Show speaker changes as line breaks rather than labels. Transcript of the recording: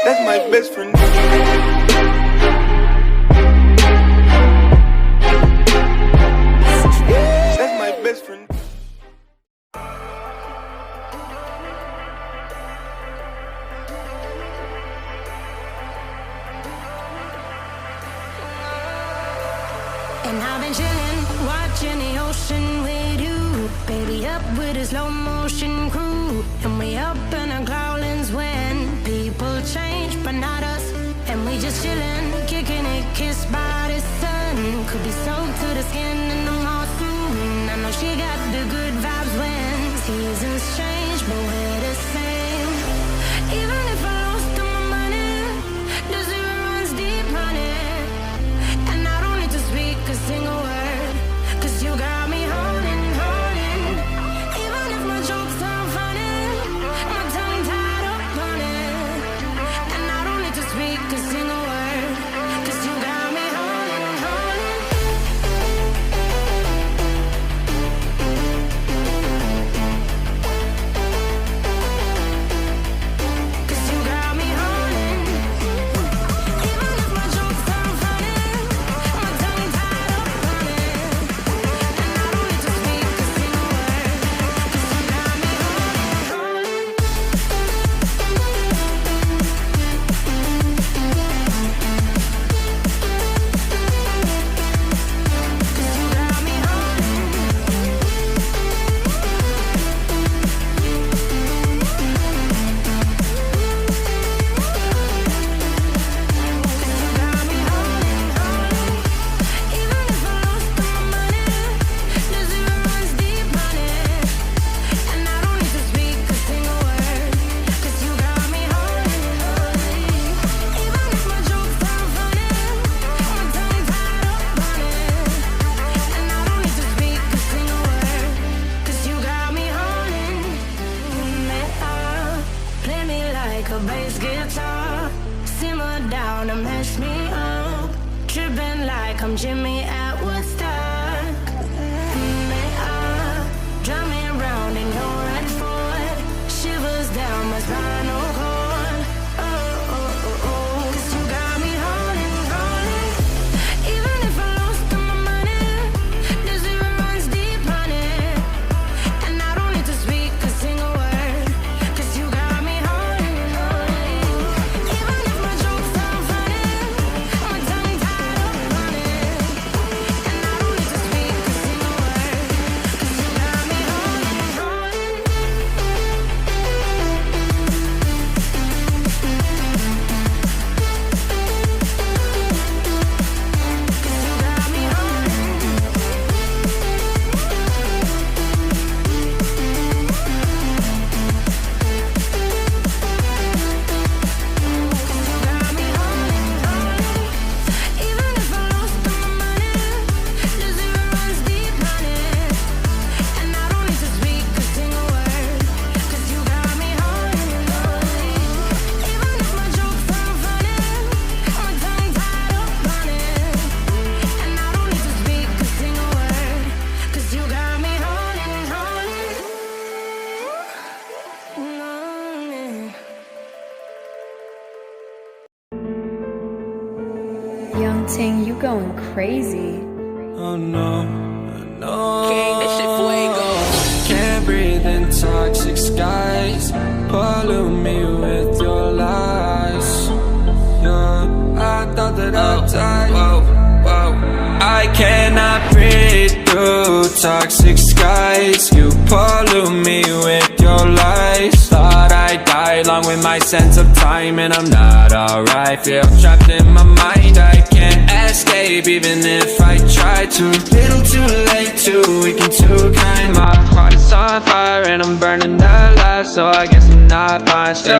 That's my best friend. That's my best friend.
And I've been chillin', watching the ocean with you. Baby, up with a slow motion crew. And we up in our cloudlands when people change, but not us. And we just chillin', kicking it, kissed by the sun. Could be soaked to the skin in the mall soon. I know she got the good vibes when seasons change, but we're the same. Even if I lost all my money, the zero runs deep, honey. And I don't need to speak a single word, 'cause you got me holding, holding. Even if my jokes aren't funny, my tongue tied up on it. And I don't need to speak a single word, 'cause you got me holding, holding. 'Cause you got me holding. Even if my jokes aren't funny, my tongue tied up on it. And I don't need to speak a single word, 'cause you got me holding, holding. 'Cause you got me holding. 'Cause you got me holding, holding. Even if I lost all my money, the zero runs deep, honey. And I don't need to speak a single word, 'cause you got me holding, holding. Even if my jokes aren't funny, my tongue tied up on it. And I don't need to speak a single word, 'cause you got me holding me up. Play me like a bass guitar, simmer down and mess me up. Tripping like I'm Jimmy at Woodstock. Me up, drive me around in your red Ford, shivers down my spinal cord. Oh, oh, oh, oh. 'Cause you got me holding, holding. Even if I lost all my money, the zero runs deep, honey. And I don't need to speak a single word, 'cause you got me holding, holding. Even if my jokes aren't funny, my tongue tied up on it. And I don't need to speak a single word, 'cause you got me holding, holding. 'Cause you got me holding, holding. Even if I lost all my money, the zero runs deep, honey. And I don't need to speak a single word, 'cause you got me holding, holding. Even if my jokes aren't funny, my tongue tied up on it. And I don't need to speak a single word, 'cause you got me holding, holding.
Young Ting, you going crazy.
Oh no, no. Can't breathe in toxic skies. Pollute me with your lies. Yeah, I thought that I'd die. I cannot breathe through toxic skies. You pollute me with your lies. Thought I'd die along with my sense of time, and I'm not alright. Feel trapped in my mind, I can't escape even if I try to. Little too late, too weak and too kind. My heart is on fire and I'm burning alive, so I guess I'm not fine. Still